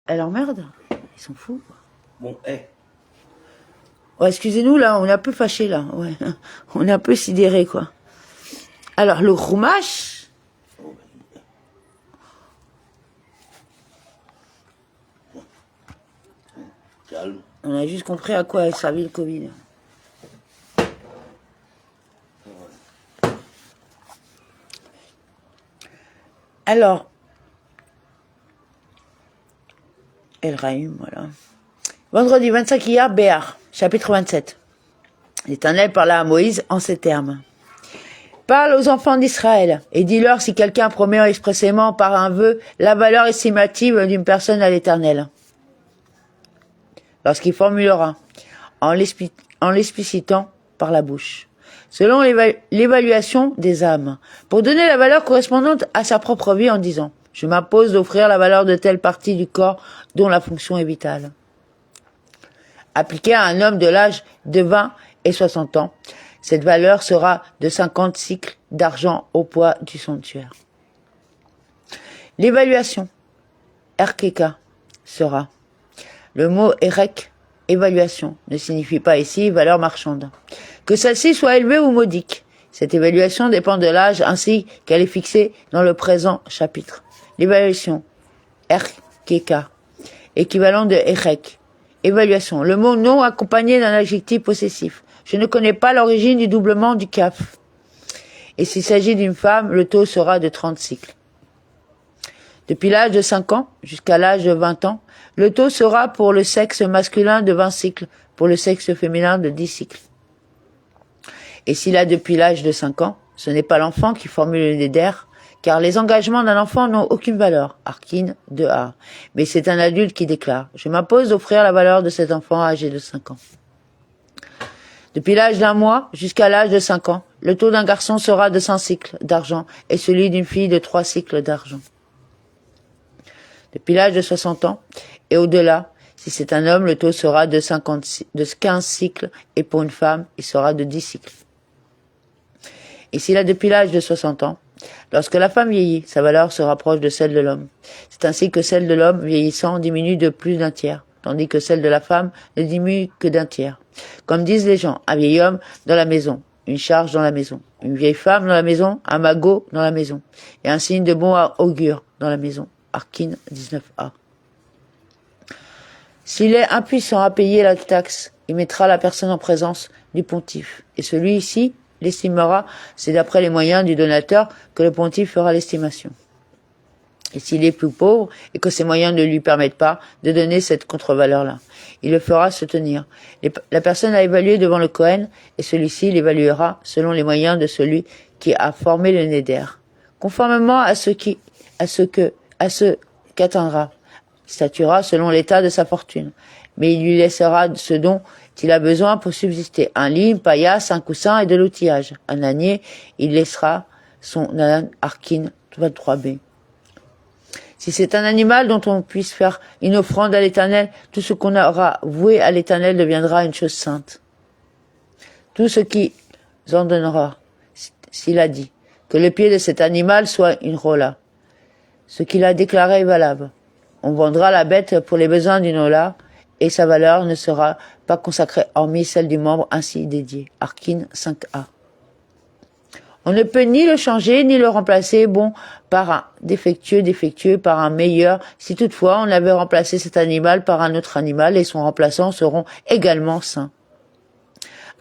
Elle emmerde. Ils sont fous, quoi. Bon, Ouais, excusez-nous, là, on est un peu fâchés, là. Ouais. On est un peu sidérés, quoi. Alors, le roumache. calme. On a juste compris à quoi a servi le Covid. Alors, El Rahim, voilà. Vendredi 25 Iyar, Béar, chapitre 27. L'Éternel parla à Moïse en ces termes. Parle aux enfants d'Israël et dis-leur si quelqu'un promet expressément par un vœu la valeur estimative d'une personne à l'Éternel. Lorsqu'il formulera, en l'explicitant par la bouche, selon l'évaluation des âmes, pour donner la valeur correspondante à sa propre vie en disant « Je m'impose d'offrir la valeur de telle partie du corps dont la fonction est vitale. » Appliquée à un homme de l'âge de 20 et 60 ans, cette valeur sera de 50 cycles d'argent au poids du sanctuaire. L'évaluation, Erkeka, sera. Le mot Erek, évaluation, ne signifie pas ici valeur marchande. Que celle-ci soit élevée ou modique, cette évaluation dépend de l'âge ainsi qu'elle est fixée dans le présent chapitre. L'évaluation, Erkeka, équivalent de Erek, évaluation, le mot non accompagné d'un adjectif possessif. Je ne connais pas l'origine du doublement du kaf. Et s'il s'agit d'une femme, le taux sera de 30 cycles. Depuis l'âge de 5 ans jusqu'à l'âge de 20 ans, le taux sera pour le sexe masculin de 20 cycles, pour le sexe féminin de 10 cycles. Et s'il a depuis l'âge de 5 ans, ce n'est pas l'enfant qui formule le néder, car les engagements d'un enfant n'ont aucune valeur, Arkin 2a. Mais c'est un adulte qui déclare, je m'impose d'offrir la valeur de cet enfant âgé de 5 ans. Depuis l'âge d'un mois jusqu'à l'âge de 5 ans, le taux d'un garçon sera de 100 cycles d'argent et celui d'une fille de 3 cycles d'argent. Depuis l'âge de 60 ans et au-delà, si c'est un homme, le taux sera de 15 cycles et pour une femme, il sera de 10 cycles. Et s'il a depuis l'âge de 60 ans, lorsque la femme vieillit, sa valeur se rapproche de celle de l'homme. C'est ainsi que celle de l'homme vieillissant diminue de plus d'un tiers, tandis que celle de la femme ne diminue que d'un tiers. Comme disent les gens, un vieil homme dans la maison, une charge dans la maison, une vieille femme dans la maison, un magot dans la maison, et un signe de bon augure dans la maison. Arkin 19a. S'il est impuissant à payer la taxe, il mettra la personne en présence du pontife, et celui-ci l'estimera, c'est d'après les moyens du donateur que le pontife fera l'estimation. Et s'il est plus pauvre et que ses moyens ne lui permettent pas de donner cette contre-valeur-là, il le fera se tenir. La personne a évalué devant le Kohen et celui-ci l'évaluera selon les moyens de celui qui a formé le néder, conformément à ce qu'atteindra. Il statuera selon l'état de sa fortune, mais il lui laissera ce dont il a besoin pour subsister, un lit, une paillasse, un coussin et de l'outillage. Un ânier, il laissera son âne Arkin 23b. Si c'est un animal dont on puisse faire une offrande à l'Éternel, tout ce qu'on aura voué à l'Éternel deviendra une chose sainte. Tout ce qui en donnera, s'il a dit, que le pied de cet animal soit une rola. Ce qu'il a déclaré est valable. On vendra la bête pour les besoins d'une rola, et sa valeur ne sera pas consacrée hormis celle du membre ainsi dédié. Arkin 5a. On ne peut ni le changer, ni le remplacer, par un défectueux par un meilleur, si toutefois on avait remplacé cet animal par un autre animal et son remplaçant seront également sains.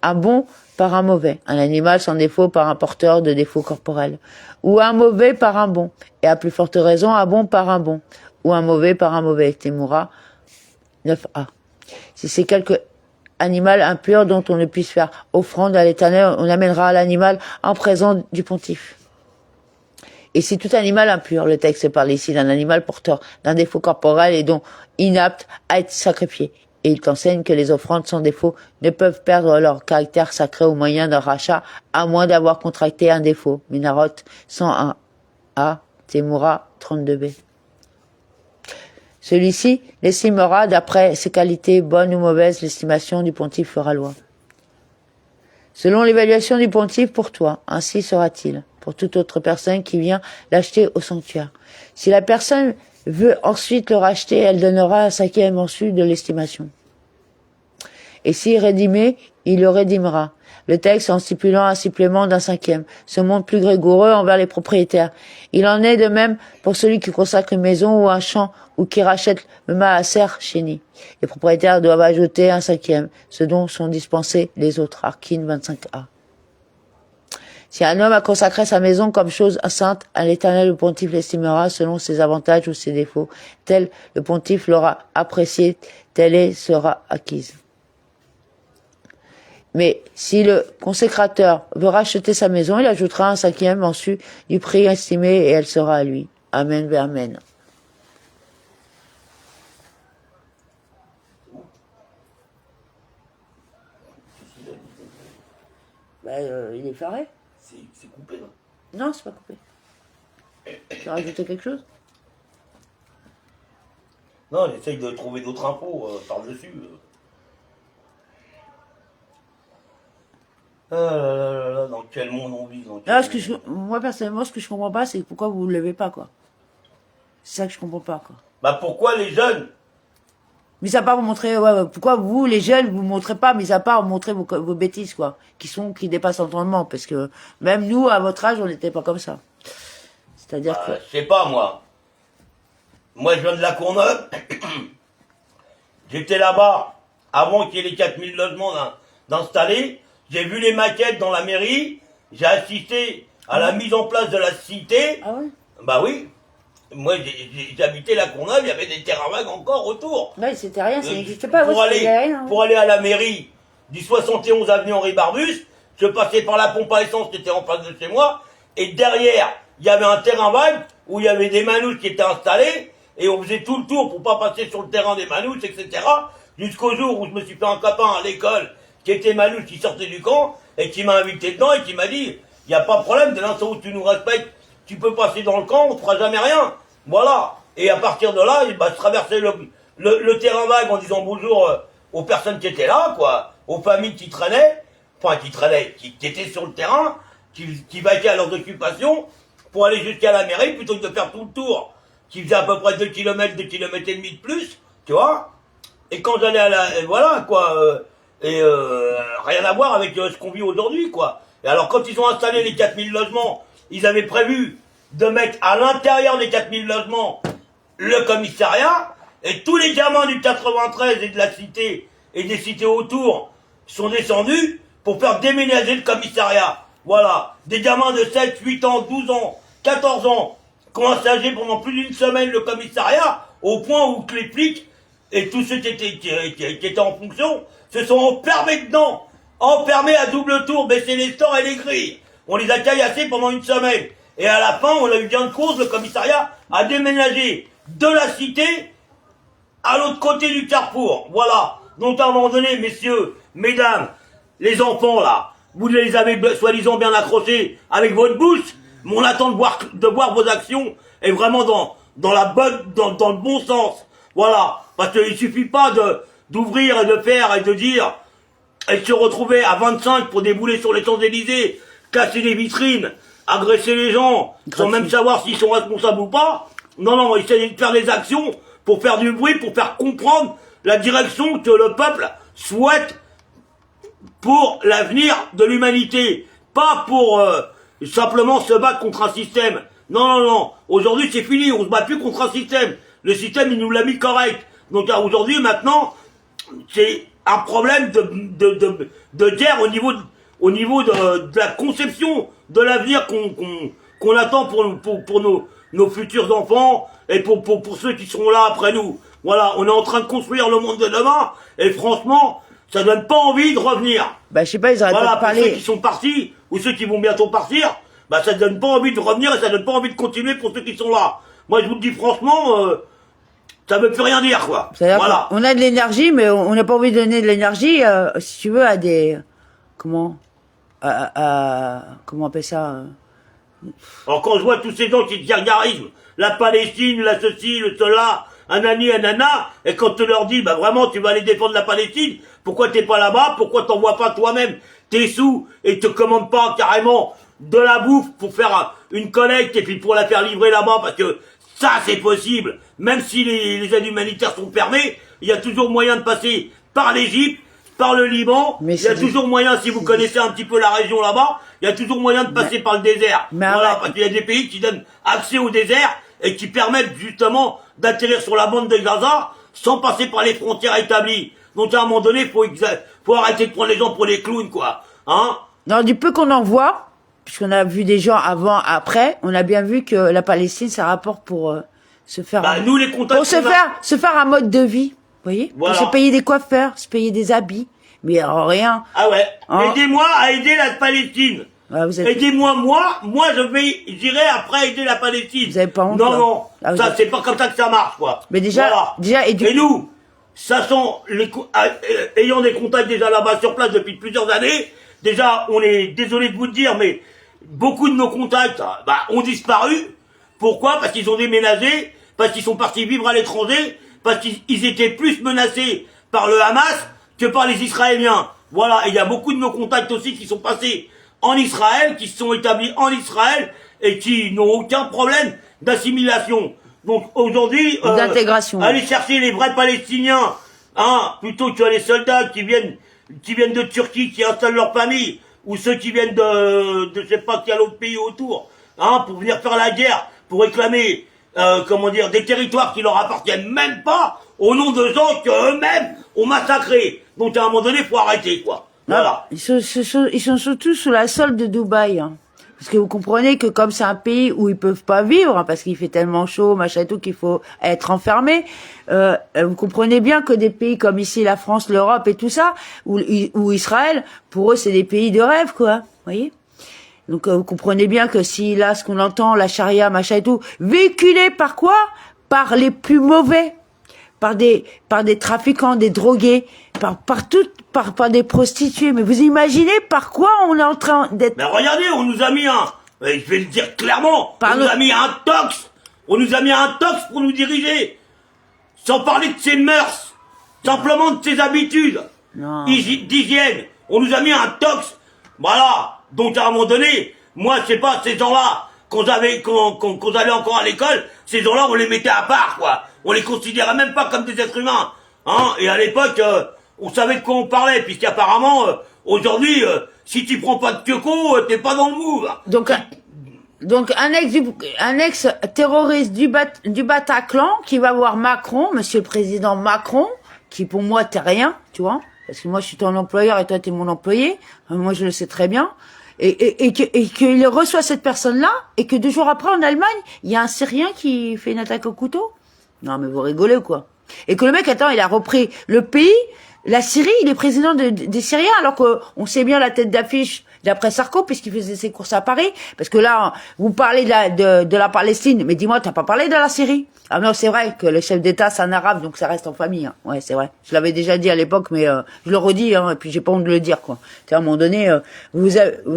Un bon par un mauvais, un animal sans défaut par un porteur de défauts corporels, ou un mauvais par un bon, et à plus forte raison un bon par un bon, ou un mauvais par un mauvais. Témoura 9a. Si c'est quelque animal impur dont on ne puisse faire offrande à l'Éternel, on amènera l'animal en présence du pontife. Et si tout animal impur, le texte parle ici d'un animal porteur d'un défaut corporel et donc inapte à être sacrifié. Et il t'enseigne que les offrandes sans défaut ne peuvent perdre leur caractère sacré au moyen d'un rachat, à moins d'avoir contracté un défaut. Minarot 101a, Témoura 32b. Celui-ci l'estimera d'après ses qualités, bonnes ou mauvaises, l'estimation du pontife fera loi. Selon l'évaluation du pontife pour toi, ainsi sera-t-il pour toute autre personne qui vient l'acheter au sanctuaire. Si la personne veut ensuite le racheter, elle donnera un cinquième mensu de l'estimation. Et s'il rédimait, il le rédimera. Le texte, en stipulant un supplément d'un cinquième, se montre plus rigoureux envers les propriétaires. Il en est de même pour celui qui consacre une maison ou un champ ou qui rachète le maaser chéni. Les propriétaires doivent ajouter un cinquième, ce dont sont dispensés les autres. Arkin 25a. Si un homme a consacré sa maison comme chose sainte, à l'Éternel le pontife l'estimera selon ses avantages ou ses défauts. Tel le pontife l'aura apprécié, telle elle sera acquise. Mais si le consécrateur veut racheter sa maison, il ajoutera un cinquième mensu du prix estimé et elle sera à lui. Amen, amen. Il est ferré. C'est coupé, là. Non, c'est pas coupé. Tu as rajouté quelque chose? Non, j'essaye de trouver d'autres infos par-dessus. Dans quel monde on vit Moi, personnellement, ce que je comprends pas, c'est pourquoi vous ne levez pas, quoi. C'est ça que je comprends pas, quoi. Bah pourquoi les jeunes? Mis à part vous montrer, pourquoi vous, les jeunes, vous montrez pas, mis à part montrer vos bêtises, quoi, qui dépassent l'entendement, parce que même nous, à votre âge, on n'était pas comme ça. C'est-à-dire que... Je sais pas, moi. Moi, je viens de la Courneuve. J'étais là-bas avant qu'il y ait les 4000 logements d'installés. J'ai vu les maquettes dans la mairie. J'ai assisté à la mise en place de la cité. Ah ouais? Bah oui. Moi, j'habitais la Courneuve, il y avait des terrains vagues encore autour. Là, c'était rien, ça n'existait pas. Pour aller à la mairie du 71 avenue Henri Barbus, je passais par la pompe à essence qui était en face de chez moi, et derrière, il y avait un terrain vague où il y avait des manouches qui étaient installés, et on faisait tout le tour pour pas passer sur le terrain des manouches, etc. Jusqu'au jour où je me suis fait un copain à l'école qui était manouche, qui sortait du camp, et qui m'a invité dedans, et qui m'a dit, il n'y a pas de problème, dès l'instant où tu nous respectes, tu peux passer dans le camp, on ne fera jamais rien. Voilà. Et à partir de là, je traversais le terrain vague en disant bonjour aux personnes qui étaient là, quoi, aux familles qui traînaient, qui étaient sur le terrain, qui vaquaient à leurs occupations, pour aller jusqu'à la mairie, plutôt que de faire tout le tour, qui faisait à peu près 2 km, 2 km et demi de plus, tu vois. Et quand j'allais à la... voilà, quoi. Rien à voir avec ce qu'on vit aujourd'hui, quoi. Et alors, quand ils ont installé les 4000 logements, ils avaient prévu de mettre à l'intérieur des 4000 logements le commissariat, et tous les gamins du 93 et de la cité et des cités autour sont descendus pour faire déménager le commissariat. Voilà. Des gamins de 7, 8 ans, 12 ans, 14 ans qui ont installé pendant plus d'une semaine le commissariat, au point où les flics et tous ceux qui étaient en fonction se sont enfermés dedans, enfermés à double tour, baisser les stores et les grilles. On les a caillassés pendant une semaine. Et à la fin, on a eu bien de cause, le commissariat a déménagé de la cité à l'autre côté du carrefour. Voilà. Donc à un moment donné, messieurs, mesdames, les enfants là, vous les avez soi-disant bien accrochés avec votre bouche, mais on attend de voir vos actions et vraiment dans le bon sens. Voilà. Parce qu'il suffit pas d'ouvrir et de faire et de dire et de se retrouver à 25 pour débouler sur les Champs-Élysées, casser les vitrines, agresser les gens, sans même savoir s'ils sont responsables ou pas. Non, non, essayer de faire des actions pour faire du bruit, pour faire comprendre la direction que le peuple souhaite pour l'avenir de l'humanité. Pas pour simplement se battre contre un système. Non, non, non. Aujourd'hui, c'est fini. On se bat plus contre un système. Le système, il nous l'a mis correct. Donc aujourd'hui, maintenant, c'est un problème de guerre au niveau de la conception de l'avenir qu'on attend pour nos futurs enfants et pour ceux qui seront là après nous. Voilà, on est en train de construire le monde de demain et franchement, ça donne pas envie de revenir. Bah je sais pas, ils auraient pas parlé. Pour ceux qui sont partis ou ceux qui vont bientôt partir, bah ça donne pas envie de revenir et ça donne pas envie de continuer pour ceux qui sont là. Moi je vous le dis franchement, ça veut plus rien dire quoi. Voilà. On a de l'énergie, mais on n'a pas envie de donner de l'énergie, si tu veux, à des comment on appelle ça Alors quand je vois tous ces gens qui se gargarisent, la Palestine, la ceci, le cela, anani, anana, et quand tu leur dis, bah vraiment tu vas aller défendre la Palestine, pourquoi t'es pas là-bas, pourquoi t'envoies pas toi-même tes sous et te commandes pas carrément de la bouffe pour faire une collecte et puis pour la faire livrer là-bas parce que Ça, c'est possible. Même si les aides humanitaires sont fermées, il y a toujours moyen de passer par l'Égypte, par le Liban. Mais il y a toujours moyen, si vous connaissez un petit peu la région là-bas, il y a toujours moyen de passer par le désert. Voilà, parce qu'il y a des pays qui donnent accès au désert et qui permettent justement d'atterrir sur la bande de Gaza sans passer par les frontières établies. Donc à un moment donné, faut arrêter de prendre les gens pour des clowns, quoi. Hein? Non, du peu qu'on en voit, puisqu'on a vu des gens avant, après, on a bien vu que la Palestine, ça rapporte pour se faire... Bah, nous, les contacts... Pour se faire un mode de vie, vous voyez, voilà. Pour se payer des coiffeurs, se payer des habits, mais alors rien. Ah ouais. Hein? Aidez-moi à aider la Palestine. Ah, Aidez-moi, moi, j'irai après aider la Palestine. Vous avez pas honte? Non, là. non. Ah, ça, c'est pas comme ça que ça marche, quoi. Mais déjà, voilà. Et nous, sachant, ayant des contacts déjà là-bas sur place depuis plusieurs années, déjà, on est désolé de vous le dire, mais beaucoup de nos contacts, bah, ont disparu. Pourquoi? Parce qu'ils ont déménagé, parce qu'ils sont partis vivre à l'étranger, parce qu'ils étaient plus menacés par le Hamas que par les Israéliens. Voilà. Et il y a beaucoup de nos contacts aussi qui sont passés en Israël, qui se sont établis en Israël et qui n'ont aucun problème d'assimilation. Donc aujourd'hui, d'intégration. Aller chercher les vrais Palestiniens, hein, plutôt que les soldats qui viennent de Turquie, qui installent leur famille, ou ceux qui viennent de je sais pas quel autre pays autour, hein, pour venir faire la guerre, pour réclamer, comment dire, des territoires qui leur appartiennent même pas, au nom de gens qu'eux-mêmes ont massacrés. Donc à un moment donné, faut arrêter, quoi. Voilà. Ils sont surtout sous la solde de Dubaï. Hein. Parce que vous comprenez que comme c'est un pays où ils peuvent pas vivre, hein, parce qu'il fait tellement chaud, machin et tout, qu'il faut être enfermé, vous comprenez bien que des pays comme ici, la France, l'Europe et tout ça, ou Israël, pour eux, c'est des pays de rêve, quoi. Vous voyez? Donc vous comprenez bien que si là, ce qu'on entend, la charia, machin et tout, véhiculé par quoi? Par les plus mauvais. Par des trafiquants, des drogués, par des prostituées. Mais vous imaginez par quoi on est en train d'être... Mais regardez, on nous a mis je vais le dire clairement, on nous a mis un tox. On nous a mis un tox pour nous diriger. Sans parler de ses mœurs. Simplement de ses habitudes. D'hygiène. On nous a mis un tox. Voilà. Donc à un moment donné, moi je sais pas, ces gens-là, quand j'allais encore à l'école, ces gens-là, on les mettait à part, quoi. On les considérait même pas comme des êtres humains. Hein. Et à l'époque, on savait de quoi on parlait, puisqu'apparemment, aujourd'hui, si tu prends pas de pioco, t'es pas dans le move. Donc un ex-terroriste du Bataclan qui va voir Macron, monsieur le président Macron, qui pour moi t'es rien, tu vois, parce que moi je suis ton employeur et toi t'es mon employé, moi je le sais très bien. Et qu'il reçoit cette personne-là, et que 2 jours après, en Allemagne, il y a un Syrien qui fait une attaque au couteau. Non, mais vous rigolez ou quoi? Et que le mec, attends, il a repris le pays, la Syrie, il est président des Syriens, alors qu'on sait bien la tête d'affiche d'après Sarko, puisqu'il faisait ses courses à Paris. Parce que là, vous parlez de la Palestine, mais dis-moi, t'as pas parlé de la Syrie? Ah non, c'est vrai que le chef d'État, c'est un arabe, donc ça reste en famille. Hein. Ouais, c'est vrai. Je l'avais déjà dit à l'époque, mais je le redis, hein, et puis j'ai pas honte de le dire, quoi. À un moment donné, vous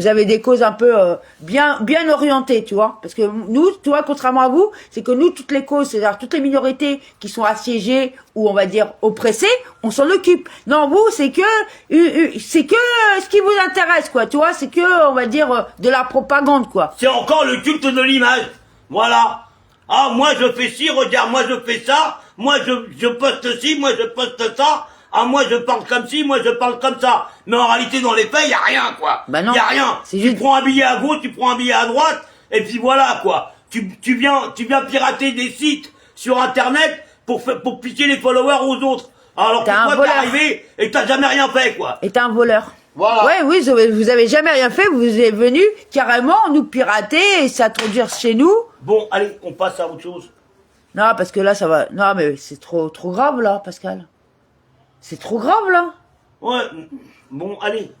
avez des causes un peu bien orientées, tu vois. Parce que nous, tu vois, contrairement à vous, c'est que nous, toutes les causes, c'est-à-dire toutes les minorités qui sont assiégées ou on va dire oppressées, on s'en occupe. Non, vous, c'est que ce qui vous intéresse, quoi. Tu vois, c'est que, on va dire, de la propagande, quoi. C'est encore le culte de l'image. Voilà. Ah, moi je fais ci, regarde, moi je fais ça, moi je poste ci, moi je poste ça, ah moi je parle comme ci, moi je parle comme ça. Mais en réalité dans les faits, y a rien, quoi. Bah non. Y a rien. Tu prends un billet à gauche, tu prends un billet à droite, et puis voilà, quoi. Tu viens pirater des sites sur internet pour piquer les followers aux autres. Alors que toi t'es arrivé et t'as jamais rien fait, quoi. Et t'es un voleur. Voilà. Ouais, oui, vous avez jamais rien fait, vous êtes venu carrément nous pirater et s'introduire chez nous. Bon, allez, on passe à autre chose. Non, parce que là, ça va... Non, mais c'est trop grave, là, Pascal. C'est trop grave, là. Ouais, bon, allez.